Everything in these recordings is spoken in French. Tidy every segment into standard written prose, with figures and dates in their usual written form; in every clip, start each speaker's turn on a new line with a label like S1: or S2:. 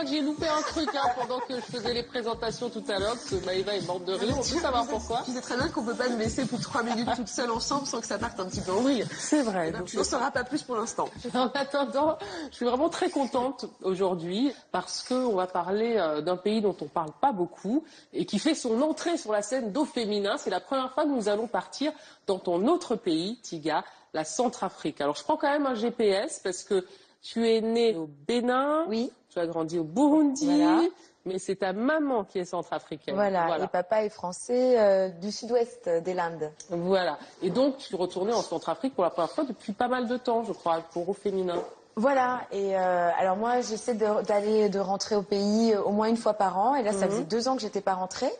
S1: crois que j'ai loupé un truc pendant que je faisais les présentations tout à l'heure, parce que Maëva est morte de rire, on peut savoir pourquoi.
S2: Tu sais très bien qu'on peut pas nous laisser plus de 3 minutes toutes seules ensemble sans que ça parte un petit peu en vrille.
S1: C'est vrai.
S2: Donc, je n'en saurai pas plus pour l'instant.
S1: En attendant, je suis vraiment très contente aujourd'hui parce qu'on va parler d'un pays dont on parle pas beaucoup et qui fait son entrée sur la scène d'eau féminin. C'est la première fois que nous allons partir dans ton autre pays, Tiga, la Centrafrique. Alors je prends quand même un GPS parce que tu es née au Bénin,
S3: Oui.
S1: Tu as grandi au Burundi,
S3: Voilà.
S1: mais c'est ta maman qui est centrafricaine.
S3: Voilà. Et papa est français du sud-ouest des Landes.
S1: Voilà. Et donc tu retournais en Centrafrique pour la première fois depuis pas mal de temps, je crois, pour au féminin.
S3: Voilà, et alors moi j'essaie de rentrer au pays au moins une fois par an, et là ça faisait 2 ans que j'étais pas rentrée,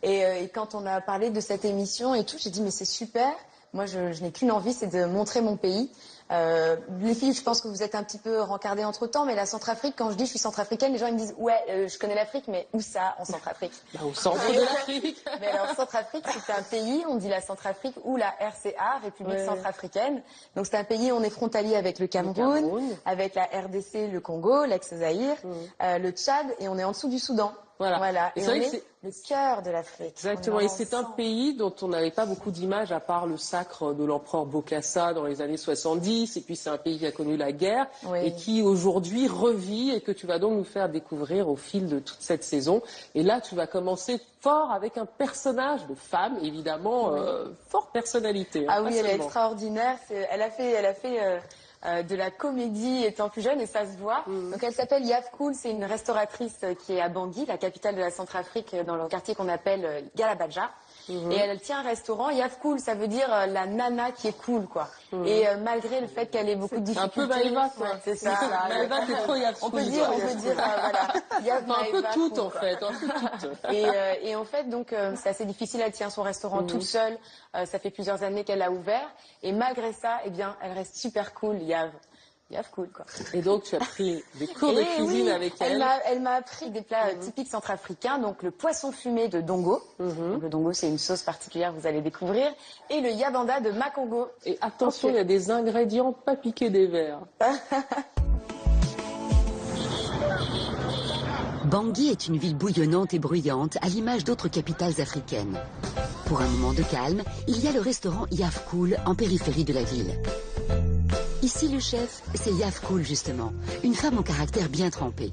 S3: et quand on a parlé de cette émission et tout, j'ai dit mais c'est super, moi je n'ai qu'une envie, c'est de montrer mon pays. Les filles, je pense que vous êtes un petit peu rencardées entre temps, mais la Centrafrique, quand je dis je suis centrafricaine, les gens ils me disent ouais, je connais l'Afrique, mais où ça en Centrafrique?
S1: Au centre de l'Afrique.
S3: Mais alors Centrafrique, c'est un pays, on dit la Centrafrique ou la RCA, République centrafricaine. Donc c'est un pays, on est frontalier avec le Cameroun, avec la RDC, le Congo, l'ex-Zaïre, le Tchad, et on est en dessous du Soudan. Voilà. Et on est le cœur de l'Afrique.
S1: Exactement. Et c'est un pays dont on n'avait pas beaucoup d'images à part le sacre de l'empereur Bokassa dans les années 70. Et puis c'est un pays qui a connu la guerre et qui aujourd'hui revit et que tu vas donc nous faire découvrir au fil de toute cette saison. Et là, tu vas commencer fort avec un personnage de femme, évidemment, forte personnalité.
S3: Ah oui, elle est extraordinaire. Elle a fait de la comédie étant plus jeune et ça se voit. Donc elle s'appelle Yafkoul, c'est une restauratrice qui est à Bangui, la capitale de la Centrafrique, dans le quartier qu'on appelle Galabadja. Et elle tient un restaurant. Yafkoul, ça veut dire la nana qui est cool, quoi. Et malgré le fait qu'elle ait beaucoup de difficultés.
S1: Un peu Maëva, quoi.
S3: C'est ça.
S1: Maëva, c'est trop Yafkoul.
S3: On peut dire, voilà.
S1: Un peu toute, en fait. Un peu toute.
S3: Et en fait, donc, c'est assez difficile. Elle tient son restaurant toute seule. Ça fait plusieurs années qu'elle l'a ouvert. Et malgré ça, eh bien, elle reste super cool, Yafkoul, quoi.
S1: Et donc, tu as pris des cours de cuisine avec elle.
S3: Elle m'a appris des plats typiques centrafricains, donc le poisson fumé de Dongo. Donc, le Dongo, c'est une sauce particulière, vous allez découvrir. Et le yabanda de Makongo.
S1: Et attention, il y a des ingrédients pas piqués des verres.
S4: Bangui est une ville bouillonnante et bruyante, à l'image d'autres capitales africaines. Pour un moment de calme, il y a le restaurant Yafkoul en périphérie de la ville. Ici, le chef, c'est Yafkoul justement, une femme au caractère bien trempé.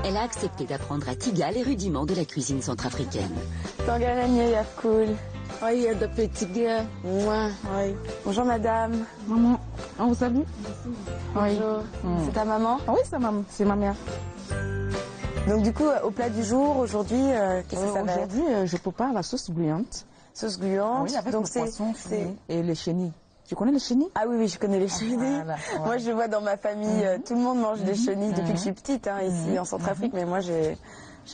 S4: Elle a accepté d'apprendre à Tiga les rudiments de la cuisine centrafricaine.
S3: Tangananye Yafkoul.
S5: Oui, il y a de petits gars.
S3: Moi.
S5: Oui.
S3: Bonjour madame.
S5: Maman, on vous salue?
S3: Bonjour. C'est ta maman?
S5: Oui, c'est ma mère.
S3: Donc du coup, au plat du jour, aujourd'hui, qu'est-ce que ça va être?
S5: Aujourd'hui, je prépare la sauce gluante.
S3: Sauce gluante.
S5: Oui, avec
S3: donc
S5: le poisson fumé et les chenilles. Tu connais les chenilles?
S3: Ah oui, je connais les chenilles.
S5: Voilà.
S3: Moi, je vois dans ma famille, tout le monde mange des chenilles depuis que je suis petite, ici en Centrafrique, mais moi, j'ai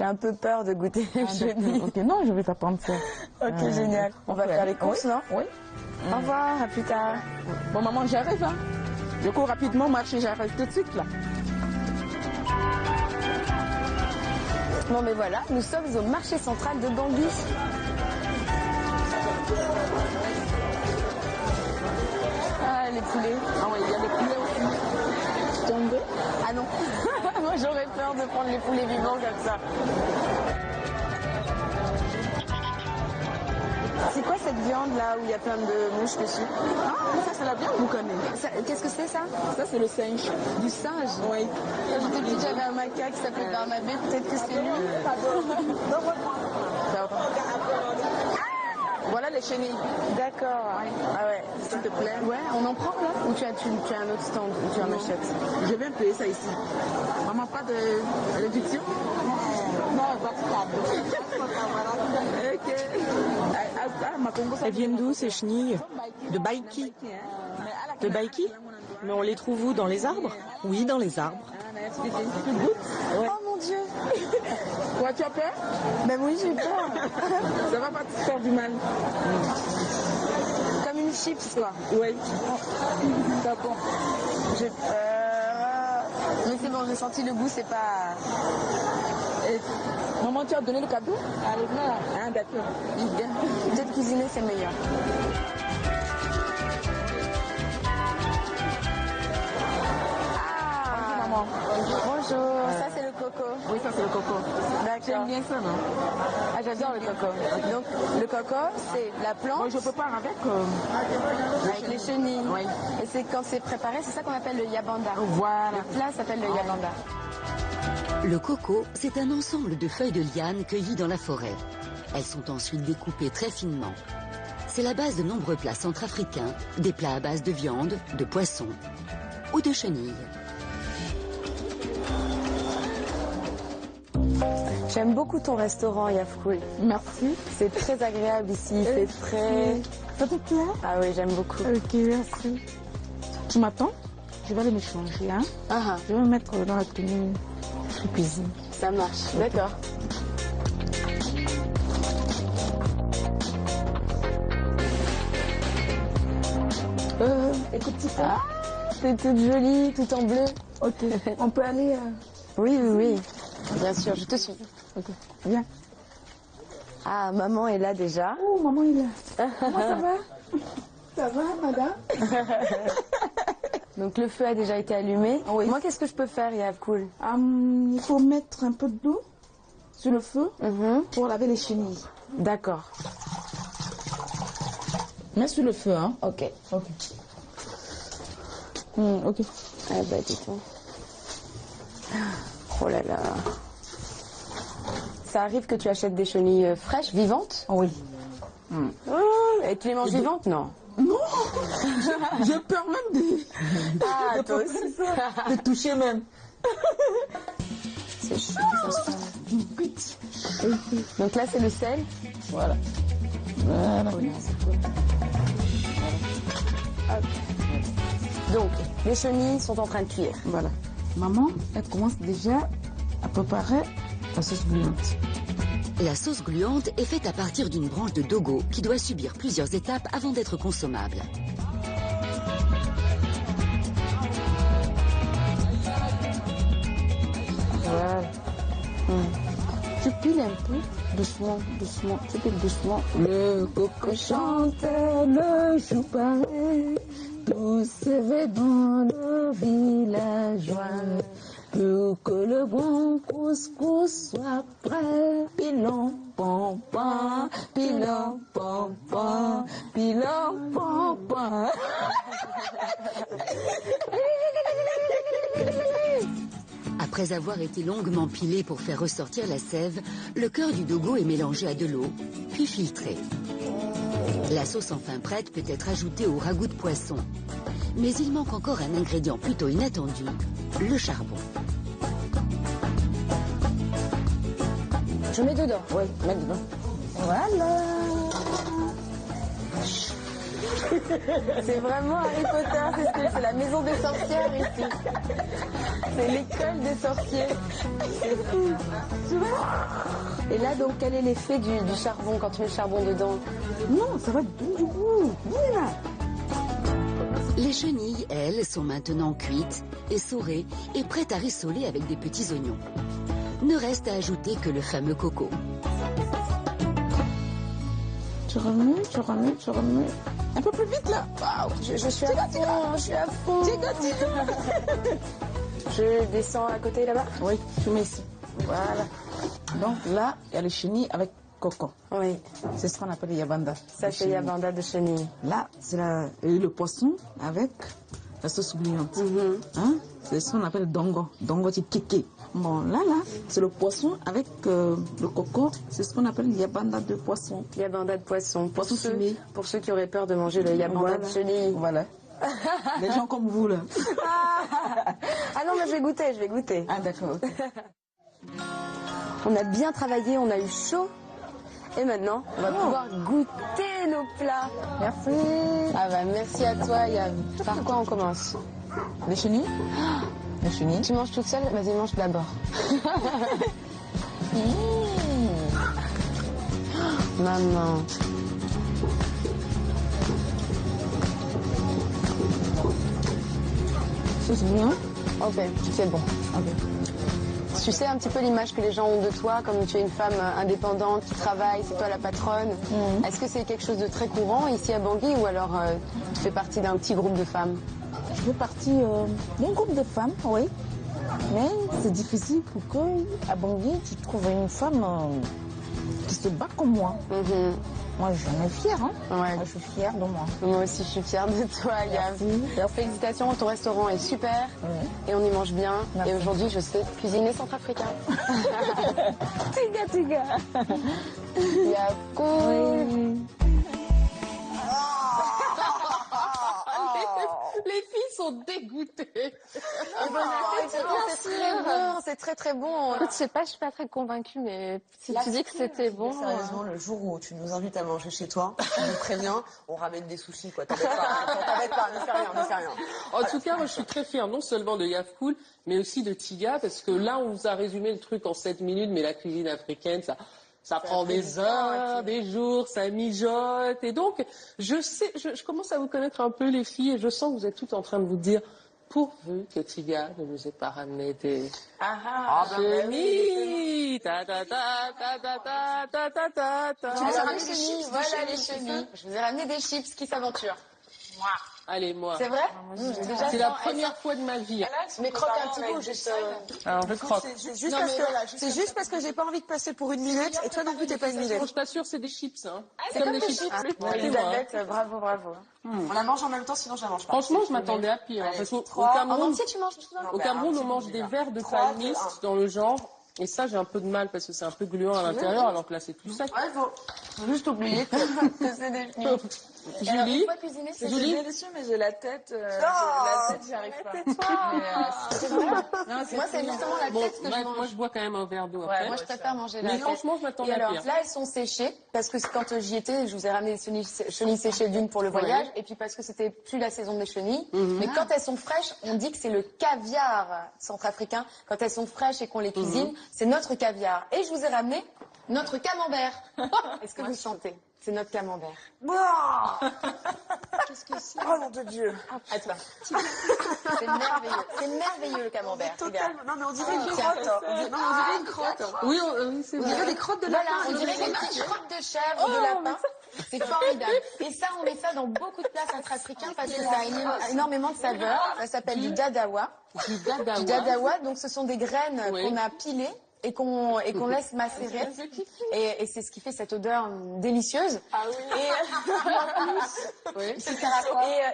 S3: un peu peur de goûter les chenilles.
S5: Ok, non, je vais t'apprendre ça.
S3: Ok, génial. On va faire les courses, non?
S5: Oui.
S3: Au revoir, à plus tard.
S5: Bon, maman, j'arrive, hein. Je cours rapidement au marché, j'arrive tout de suite, là.
S3: Bon, mais voilà, nous sommes au marché central de Bangui. Ah, les poulets.
S5: Ah oui, il y a les poulets aussi. Tombé?
S3: Ah non. Moi, j'aurais peur de prendre les poulets vivants comme ça. C'est quoi cette viande là où il y a plein de mouches dessus?
S5: Ah, ça c'est la viande, vous connaissez.
S3: Qu'est-ce que c'est ça?
S5: Ça c'est le singe.
S3: Du singe?
S5: Oui.
S3: Quand j'étais petite, j'avais un macaque qui s'appelait Barnabé, peut-être que c'est lui.
S5: Voilà les chenilles.
S3: D'accord. Ah ouais.
S5: S'il te plaît.
S3: Ouais, on en prend là? Ou tu as un autre stand où tu en achètes?
S5: Je viens payer ça ici. Maman, pas de réduction? Non, pas de ok.
S6: Elles viennent d'où ces chenilles? De Baïki. De Baïki? Mais on les trouve où? Dans les arbres? Oui, dans les arbres.
S3: Oh mon Dieu.
S5: Quoi, tu as peur?
S3: Ben oui, j'ai peur.
S5: Ça va pas te faire du mal.
S3: Comme une chips, quoi.
S5: Oui. D'accord.
S3: J'ai peur. Mais c'est bon, j'ai senti le goût, c'est pas...
S5: Et... Maman, tu as donné le cadeau? Ah, d'accord.
S3: Peut-être cuisiner, c'est meilleur.
S5: Bonjour.
S3: Bonjour, ça c'est le coco.
S5: Oui, ça c'est le coco.
S3: D'accord.
S5: J'aime bien ça, non?
S3: Ah, j'adore le coco. Donc le coco, c'est la plante
S5: Moi, je prépare avec
S3: les chenilles.
S5: Oui.
S3: Et c'est quand c'est préparé, c'est ça qu'on appelle le yabanda.
S5: Voilà.
S3: Le plat s'appelle le yabanda.
S4: Le coco, c'est un ensemble de feuilles de liane cueillies dans la forêt. Elles sont ensuite découpées très finement. C'est la base de nombreux plats centrafricains, des plats à base de viande, de poisson ou de chenilles.
S3: J'aime beaucoup ton restaurant, Yafkoul.
S5: Merci.
S3: C'est très agréable ici, c'est très...
S5: Ça te plaît?
S3: Ah oui, j'aime beaucoup.
S5: Ok, merci. Tu m'attends? Je vais aller me changer, hein? Je vais me mettre dans la tenue de cuisine.
S3: Ça marche, d'accord.
S5: Écoute, tu sais.
S3: C'est toute jolie, tout en bleu.
S5: Ok, on peut aller...
S3: Oui, oui, oui. Bien sûr, je te suis.
S5: Ok, viens.
S3: Ah, maman est là déjà.
S5: Oh, maman, il est là. Comment ça va? Ça va, madame?
S3: Donc le feu a déjà été allumé.
S5: Oui.
S3: Moi, qu'est-ce que je peux faire, Yafkoul?
S5: Il faut mettre un peu d'eau sur le feu pour laver les chenilles.
S3: D'accord.
S5: Mets sur le feu, hein?
S3: Ok.
S5: Ok. Ok.
S3: Ah bah, dis donc. Oh là là. Ça arrive que tu achètes des chenilles fraîches, vivantes?
S5: Oui.
S3: Et tu les manges vivantes? Non.
S5: Non. J'ai peur même de...
S3: Ah, toi aussi.
S5: de toucher même.
S3: C'est chaud, ça sent. Donc là, c'est le sel.
S5: Voilà. Voilà.
S3: Hop. Donc, les chenilles sont en train de cuire.
S5: Voilà. Maman, elle commence déjà à préparer la sauce gluante.
S4: La sauce gluante est faite à partir d'une branche de dogo qui doit subir plusieurs étapes avant d'être consommable.
S3: Voilà. Tu piles un peu, doucement, doucement, tu piles doucement.
S5: Le coco chante, le chou paraît, tout s'éveille dans le villageois. Pour que le bon couscous soit prêt. Pilon, pom, pom, pilon, pom, pom, pilon, pom, pom.
S4: Après avoir été longuement pilé pour faire ressortir la sève, le cœur du dogo est mélangé à de l'eau, puis filtré. La sauce enfin prête peut être ajoutée au ragoût de poisson. Mais il manque encore un ingrédient plutôt inattendu, le charbon.
S3: Je mets dedans.
S5: Oui, mets dedans. Voilà.
S3: C'est vraiment Harry Potter, c'est la maison des sorcières ici. C'est l'école des sorciers. C'est fou. Et là, donc, quel est l'effet du charbon quand tu mets le charbon dedans?
S5: Non, ça va donner du goût. Voilà.
S4: Les chenilles, elles, sont maintenant cuites, essorées et prêtes à rissoler avec des petits oignons. Ne reste à ajouter que le fameux coco.
S5: Tu remets. Un peu plus vite là. Waouh.
S3: Je suis à fond, je suis à fond. Je descends à côté là-bas?
S5: Oui, tu mets ici. Voilà. Donc là, il y a le chenille avec coco.
S3: Oui.
S5: C'est ce qu'on appelle le yabanda.
S3: Ça, c'est yabanda de chenille.
S5: Là, c'est le poisson avec la sauce gluante. Hein? C'est ce qu'on appelle dongo. Dongo, c'est kéké. Bon, là, c'est le poisson avec le coco. C'est ce qu'on appelle le yabanda de poisson.
S3: Yabanda de poisson.
S5: Poisson fumé.
S3: Pour ceux qui auraient peur de manger le yabanda de chenille.
S5: Voilà. Les gens comme vous, là.
S3: Ah non, mais je vais goûter.
S5: Ah, d'accord.
S3: On a bien travaillé, on a eu chaud. Et maintenant, on va pouvoir goûter nos plats.
S5: Merci.
S3: Ah bah merci à toi, Yav. Par quoi on commence?
S5: Les chenilles. Les chenilles.
S3: Tu manges toute seule? Vas-y, mange d'abord. Maman.
S5: C'est bien.
S3: Ok, c'est bon.
S5: Ok.
S3: Tu sais un petit peu l'image que les gens ont de toi, comme tu es une femme indépendante qui travaille, c'est toi la patronne. Est-ce que c'est quelque chose de très courant ici à Bangui ou alors tu fais partie d'un petit groupe de femmes?
S5: Je fais partie d'un groupe de femmes, oui. Mais c'est difficile pour qu'à Bangui, tu trouves une femme qui se bat comme moi. Moi, j'en ai fière. Hein.
S3: Ouais.
S5: Moi, je suis fière de moi.
S3: Moi aussi, je suis fière de toi, Yav. Félicitations, ton restaurant est super et on y mange bien.
S5: Merci.
S3: Et aujourd'hui, je sais cuisiner centrafricain.
S5: Tiga.
S3: Yav, cool.
S1: Les filles sont dégoûtées.
S3: C'est très très bon.
S7: Écoute, je sais pas, je suis pas très convaincue, mais si tu dis que c'était bon.
S2: Sérieusement, le jour où tu nous invites à manger chez toi, je vous préviens, on ramène des sushis, quoi. T'arrêtes pas, ne fais rien.
S1: En tout cas, moi, je suis très fière non seulement de Yav Cool, mais aussi de Tiga, parce que là, on vous a résumé le truc en 7 minutes, mais la cuisine africaine, ça prend des heures, des jours, ça mijote. Et donc, je commence à vous connaître un peu, les filles, et je sens que vous êtes toutes en train de vous dire, pourvu que Tiga ne nous ait pas ramené des chenilles. Ta ta ta ta ta ta ta ta ta.
S3: Tu nous as ramené des chips, voilà les chenilles. Je vous ai ramené des chips qui s'aventurent.
S1: Allez, moi.
S3: C'est vrai?
S1: C'est la première fois de ma vie.
S3: Mais croque un petit peu, juste.
S1: Alors, je croque.
S2: C'est juste parce que j'ai pas envie de passer pour une minute, et toi non plus t'es pas une minute.
S1: Je t'assure, c'est des chips. Hein.
S3: C'est comme des chips. Elisabeth, bravo.
S2: On la mange en même temps, sinon je la mange pas.
S1: Franchement, je m'attendais à pire. Parce qu'au
S3: En
S1: Cameroun,
S3: entier, tu manges tout ça?
S1: au Cameroun, on mange des verres de palmis dans le genre. Et ça, j'ai un peu de mal parce que c'est un peu gluant à l'intérieur, alors que là, c'est tout sec.
S2: Ouais, faut juste oublier que c'est des
S1: Julie,
S5: C'est
S1: Julie,
S5: délicieux, mais j'ai la tête. J'y arrive pas.
S3: Moi, c'est justement la
S1: bon,
S3: tête que je
S1: bref,
S3: mange.
S1: moi, je bois quand même un verre d'eau après.
S3: Moi, je préfère manger la
S1: Mais
S3: tête.
S1: franchement, je
S3: Et
S1: m'attendais à
S3: alors,
S1: pire.
S3: là, elles sont séchées, parce que quand j'y étais, je vous ai ramené des chenilles séchées d'une pour le voyage, et puis parce que c'était plus la saison des chenilles. Mais quand elles sont fraîches, on dit que c'est le caviar centrafricain. Quand elles sont fraîches et qu'on les cuisine, c'est notre caviar. Et je vous ai ramené notre camembert. Est-ce que vous sentez? C'est notre camembert.
S2: Qu'est-ce que c'est? Oh nom de Dieu.
S3: Attends. C'est merveilleux. C'est merveilleux le camembert. Regarde.
S2: Non mais on dirait une crotte. On dirait une crotte.
S1: Oui, c'est
S2: On
S1: vrai.
S2: dirait des crottes de
S3: Voilà,
S2: lapin.
S3: on dirait des petites crottes de chèvre, de lapin. C'est formidable. Et ça, on met ça dans beaucoup de plats centrafricains parce que ça a énormément de saveurs. Ça s'appelle du dadawa.
S1: Du
S3: Du
S1: dadawa.
S3: dadawa, donc ce sont des graines qu'on a pilées et qu'on laisse macérer. Et c'est ce qui fait cette odeur délicieuse.
S7: Ah oui.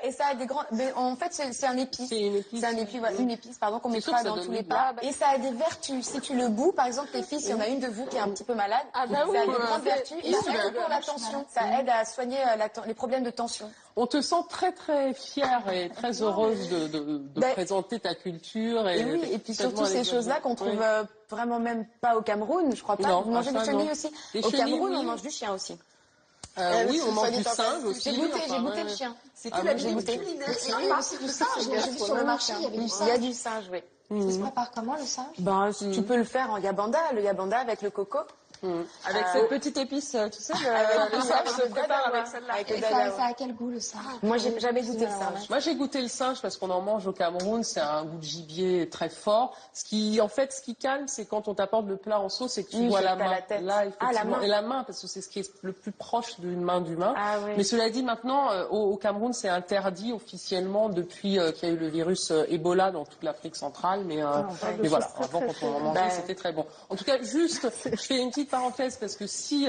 S3: Et ça a des grands. Mais en fait, c'est un épice.
S1: C'est une épice.
S3: C'est un épice, voilà, une épice, pardon, qu'on
S1: C'est sûr
S3: mettra
S1: que ça
S3: dans
S1: donne
S3: tous les
S1: goût.
S3: plats. Et ça a des vertus. Si tu le bous, par exemple, les filles, s'il y en a une de vous qui est un petit peu malade, ça a des grandes vertus. Et ça aide pour la tension. Ça aide à soigner les problèmes de tension.
S1: On te sent très très fière et très heureuse de présenter ta culture.
S3: Et oui, et puis surtout ces choses-là qu'on trouve vraiment même pas au Cameroun, je crois pas.
S1: Non,
S3: Vous mangez des
S1: ça,
S3: chenilles
S1: non.
S3: aussi.
S1: Des
S3: Au
S1: chenilles,
S3: Cameroun,
S1: oui.
S3: on mange du chien aussi.
S1: Oui, on mange du singe aussi.
S3: J'ai goûté le chien. C'est que j'ai goûté. Il y a aussi du singe. J'ai vu sur le marché, il y avait du singe. Il y a du singe, oui.
S7: Ça se prépare comment le singe?
S3: Ben, tu peux le faire en yabanda, le yabanda avec le coco.
S5: Avec cette petite épice, tu sais, le singe se prépare avec celle-là.
S7: Et ça a quel goût le singe?
S3: Moi, j'ai jamais goûté le singe.
S1: Moi, j'ai goûté le singe parce qu'on en mange au Cameroun. C'est un goût de gibier très fort. Ce qui calme, c'est quand on t'apporte le plat en sauce et que tu vois la main.
S3: la tête.
S1: Là, effectivement.
S3: La main.
S1: Et la main, parce que c'est ce qui est le plus proche d'une main d'humain.
S3: Ah, oui.
S1: Mais cela dit, maintenant, au Cameroun, c'est interdit officiellement depuis qu'il y a eu le virus Ebola dans toute l'Afrique centrale. Mais voilà, avant, quand on en mangeait, c'était très bon. En tout cas, juste, je fais une petite parenthèse parce que si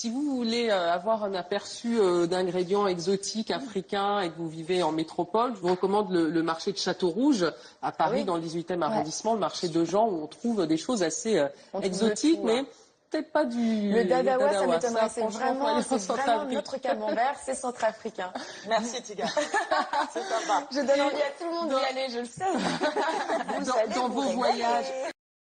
S1: vous voulez avoir un aperçu d'ingrédients exotiques africains et que vous vivez en métropole, je vous recommande le marché de Château-Rouge à Paris, dans le 18e arrondissement, le marché de Jean, où on trouve des choses assez exotiques, mais peut-être pas du...
S3: Le dadawa, ça m'étonnerait. C'est
S1: franchement,
S3: vraiment notre camembert, c'est centrafricain.
S2: Merci Tiga. C'est sympa.
S3: Je donne envie à tout le monde d'y aller, je le sais.
S1: dans vos voyages.